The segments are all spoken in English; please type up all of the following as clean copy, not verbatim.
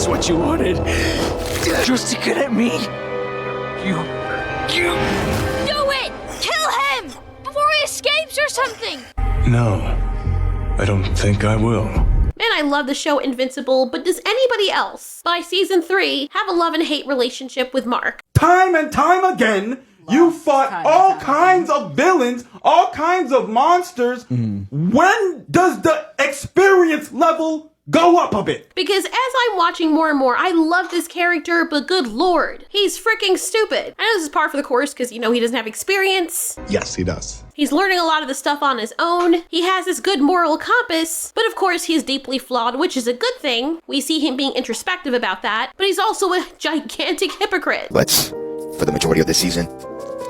this what you wanted? Just to get at me? You... Do it! Kill him! Before he escapes or something! No, I don't think I will. Man, I love the show Invincible, but does anybody else, by season 3, have a love and hate relationship with Mark? Time and time again, you fought all kinds of villains, all kinds of monsters. When does the experience level go up a bit? Because as I'm watching more and more, I love this character, but good lord, he's freaking stupid. I know this is par for the course because, you know, he doesn't have experience. Yes, he does. He's learning a lot of the stuff on his own. He has this good moral compass, but of course he's deeply flawed, which is a good thing. We see him being introspective about that, but he's also a gigantic hypocrite. For the majority of this season,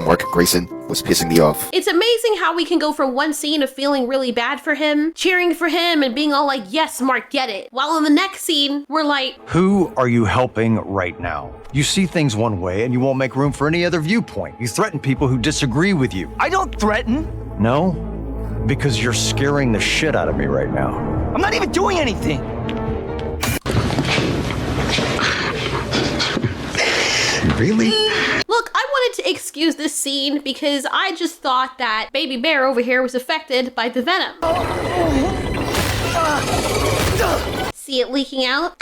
Mark Grayson was pissing me off. It's amazing how we can go from one scene of feeling really bad for him, cheering for him, and being all like, yes, Mark, get it. While in the next scene, we're like, who are you helping right now? You see things one way and you won't make room for any other viewpoint. You threaten people who disagree with you. I don't threaten. No? Because you're scaring the shit out of me right now. I'm not even doing anything. Really? look, I wanted to excuse this scene because I just thought that Baby Bear over here was affected by the venom. See it leaking out?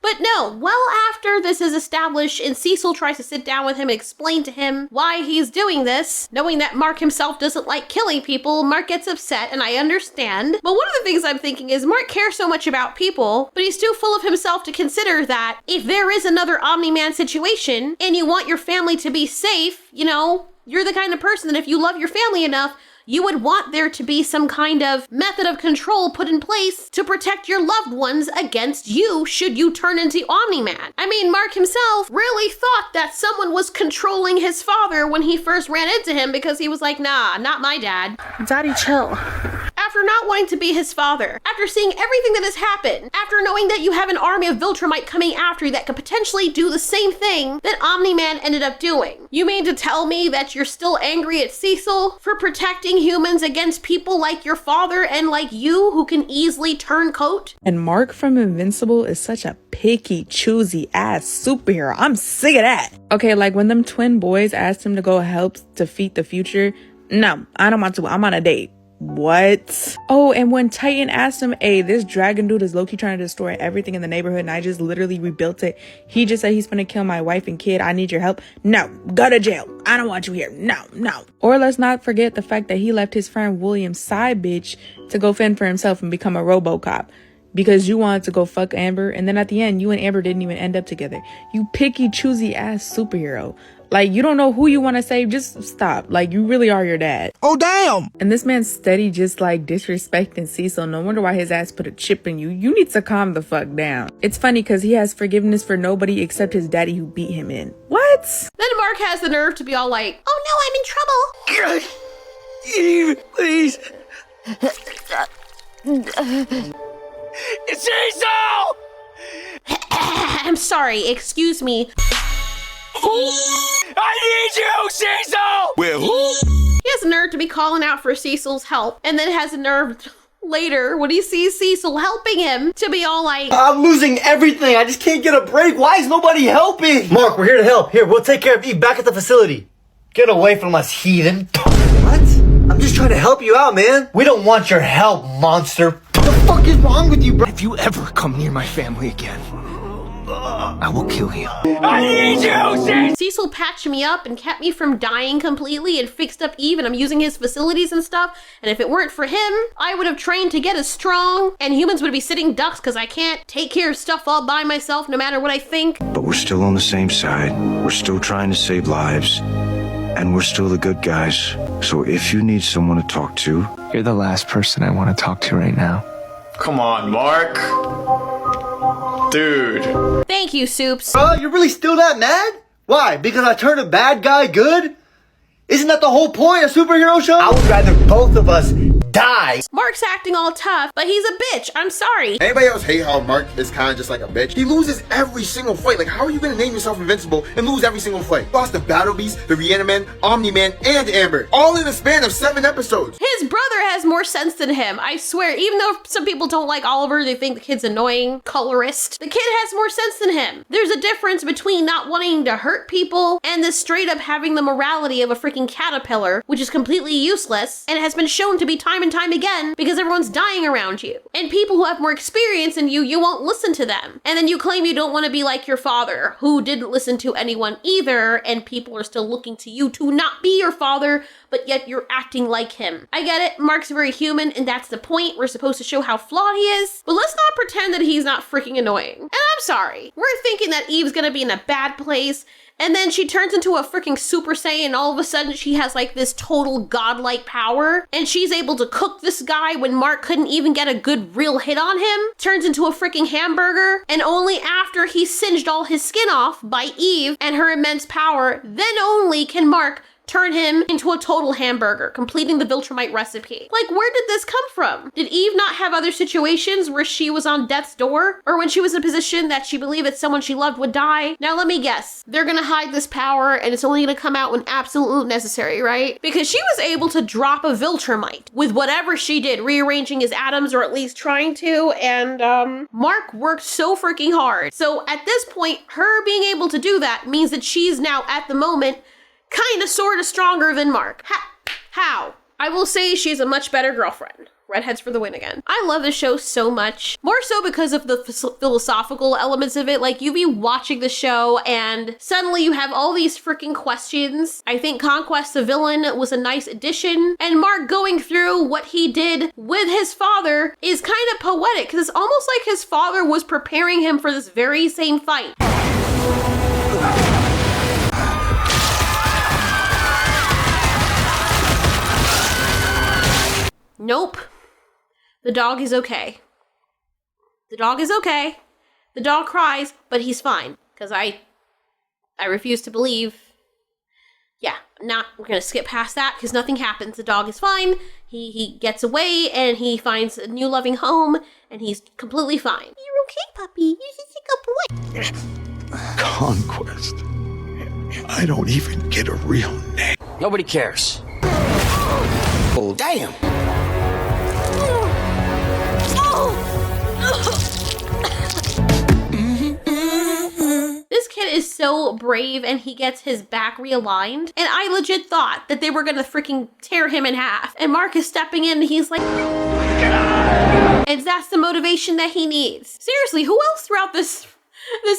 But no, well after this is established and Cecil tries to sit down with him and explain to him why he's doing this, knowing that Mark himself doesn't like killing people, Mark gets upset, and I understand. But one of the things I'm thinking is Mark cares so much about people, but he's too full of himself to consider that if there is another Omni-Man situation and you want your family to be safe, you know, you're the kind of person that if you love your family enough, you would want there to be some kind of method of control put in place to protect your loved ones against you should you turn into Omni-Man. I mean, Mark himself really thought that someone was controlling his father when he first ran into him because he was like, nah, not my dad. Daddy, chill. After not wanting to be his father, after seeing everything that has happened, after knowing that you have an army of Viltrumite coming after you that could potentially do the same thing that Omni-Man ended up doing, you mean to tell me that you're still angry at Cecil for protecting humans against people like your father and like you who can easily turn coat? And Mark from Invincible is such a picky, choosy ass superhero. I'm sick of that. Okay, like when them twin boys asked him to go help defeat the future, no, I don't want to. I'm on a date. What? Oh, and when Titan asked him, hey, this dragon dude is low-key trying to destroy everything in the neighborhood and I just literally rebuilt it. He just said he's gonna kill my wife and kid. I need your help. No, go to jail. I don't want you here. No, no. Or let's not forget the fact that he left his friend William's side bitch to go fend for himself and become a RoboCop because you wanted to go fuck Amber, and then at the end, you and Amber didn't even end up together. You picky, choosy ass superhero. Like, you don't know who you want to save. Just stop. Like, you really are your dad. Oh, damn. And this man's steady just, like, disrespecting Cecil. No wonder why his ass put a chip in you. You need to calm the fuck down. It's funny because he has forgiveness for nobody except his daddy who beat him in. What? Then Mark has the nerve to be all like, oh no, I'm in trouble. Please. It's Cecil! I'm sorry, excuse me. I need you, Cecil! Well, who? He has the nerve to be calling out for Cecil's help, and then has the nerve later when he sees Cecil helping him to be all like, I'm losing everything. I just can't get a break. Why is nobody helping? Mark, we're here to help. Here, we'll take care of Eve back at the facility. Get away from us, heathen. What? I'm just trying to help you out, man. We don't want your help, monster. What the fuck is wrong with you, bro? If you ever come near my family again, I will kill you. I need you, Cecil! Cecil patched me up and kept me from dying completely and fixed up Eve, and I'm using his facilities and stuff. And if it weren't for him, I would have trained to get as strong, and humans would be sitting ducks because I can't take care of stuff all by myself no matter what I think. But we're still on the same side. We're still trying to save lives. And we're still the good guys. So if you need someone to talk to, You're the last person I want to talk to right now. Come on, Mark. Dude. Thank you, Soups. Bro, you're really still that mad? Why? Because I turned a bad guy good? Isn't that the whole point of a superhero show? I would rather both of us die. Mark's acting all tough, but he's a bitch. I'm sorry. Anybody else hate how Mark is kind of just like a bitch? He loses every single fight. Like, how are you going to name yourself Invincible and lose every single fight? He lost the Battle Beast, the Reaniman, Omni-Man, and Amber. All in the span of 7 episodes. His His brother has more sense than him. I swear, even though some people don't like Oliver, they think the kid's annoying, colorist. The kid has more sense than him. There's a difference between not wanting to hurt people and this straight up having the morality of a freaking caterpillar, which is completely useless and has been shown to be time and time again because everyone's dying around you. And people who have more experience than you won't listen to them. And then you claim you don't want to be like your father, who didn't listen to anyone either, and people are still looking to you to not be your father, but yet you're acting like him. I get it, Mark's very human, and that's the point. We're supposed to show how flawed he is, but let's not pretend that he's not freaking annoying. And I'm sorry, we're thinking that Eve's gonna be in a bad place, and then she turns into a freaking Super Saiyan, and all of a sudden she has like this total godlike power, and she's able to cook this guy when Mark couldn't even get a good real hit on him, turns into a freaking hamburger, and only after he singed all his skin off by Eve and her immense power, then only can Mark turn him into a total hamburger, completing the Viltrumite recipe. Like, where did this come from? Did Eve not have other situations where she was on death's door? Or when she was in a position that she believed that someone she loved would die? Now let me guess. They're gonna hide this power and it's only gonna come out when absolutely necessary, right? Because she was able to drop a Viltrumite with whatever she did, rearranging his atoms or at least trying to, and Mark worked so freaking hard. So at this point, her being able to do that means that she's now at the moment kind of sort of stronger than Mark. How? I will say she's a much better girlfriend. Redheads for the win again. I love this show so much. More so because of the philosophical elements of it. Like, you be watching the show and suddenly you have all these freaking questions. I think Conquest the Villain was a nice addition. And Mark going through what he did with his father is kind of poetic because it's almost like his father was preparing him for this very same fight. Nope. The dog is okay. The dog is okay. The dog cries, but he's fine. Because I refuse to believe. Yeah, we're gonna skip past that because nothing happens. The dog is fine. He gets away and he finds a new loving home and he's completely fine. You're okay, puppy. You're just a good boy. Conquest. I don't even get a real name. Nobody cares. Oh, damn. This kid is so brave and he gets his back realigned. And I legit thought that they were gonna freaking tear him in half. And Mark is stepping in and he's like, and that's the motivation that he needs. Seriously, who else throughout this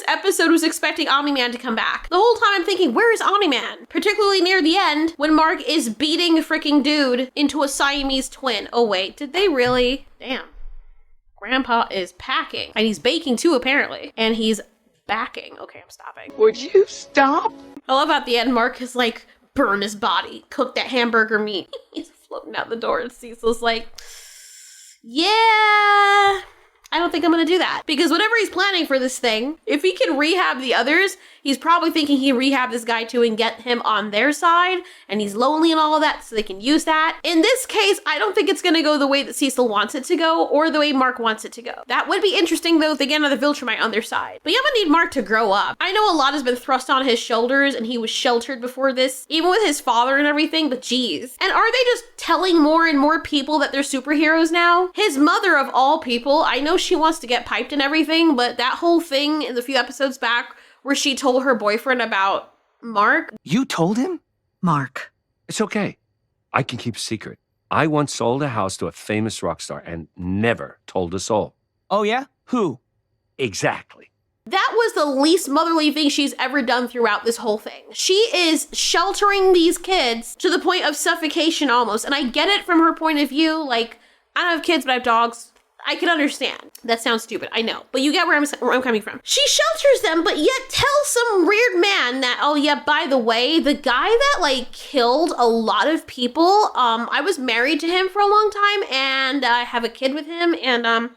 episode was expecting Omni-Man to come back? The whole time I'm thinking, where is Omni-Man? Particularly near the end when Mark is beating a freaking dude into a Siamese twin. Oh wait, did they really? Damn. Grandpa is packing. And he's baking too, apparently. And he's backing. Okay, I'm stopping. Would you stop? I love at the end, Mark is like, burn his body, cook that hamburger meat. He's floating out the door and Cecil's like, yeah, I don't think I'm gonna do that. Because whatever he's planning for this thing, if he can rehab the others, he's probably thinking he can rehab this guy too and get him on their side. And he's lonely and all of that, so they can use that. In this case, I don't think it's gonna go the way that Cecil wants it to go or the way Mark wants it to go. That would be interesting though if they get another Viltrumite on their side. But you're gonna need Mark to grow up. I know a lot has been thrust on his shoulders and he was sheltered before this, even with his father and everything, but geez. And are they just telling more and more people that they're superheroes now? His mother of all people, I know she wants to get piped and everything, but that whole thing in the few episodes back where she told her boyfriend about Mark. You told him? Mark. It's okay. I can keep a secret. I once sold a house to a famous rock star and never told a soul. Oh yeah? Who? Exactly. That was the least motherly thing she's ever done throughout this whole thing. She is sheltering these kids to the point of suffocation almost. And I get it from her point of view. Like, I don't have kids, but I have dogs. I can understand. That sounds stupid, I know. But you get where I'm coming from. She shelters them, but yet tells some weird man that, oh yeah, by the way, the guy that like killed a lot of people, I was married to him for a long time and I have a kid with him and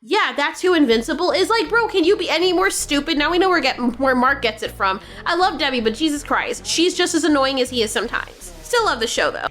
yeah, that's who Invincible is. Like, bro, can you be any more stupid? Now we know where Mark gets it from. I love Debbie, but Jesus Christ, she's just as annoying as he is sometimes. Still love the show though.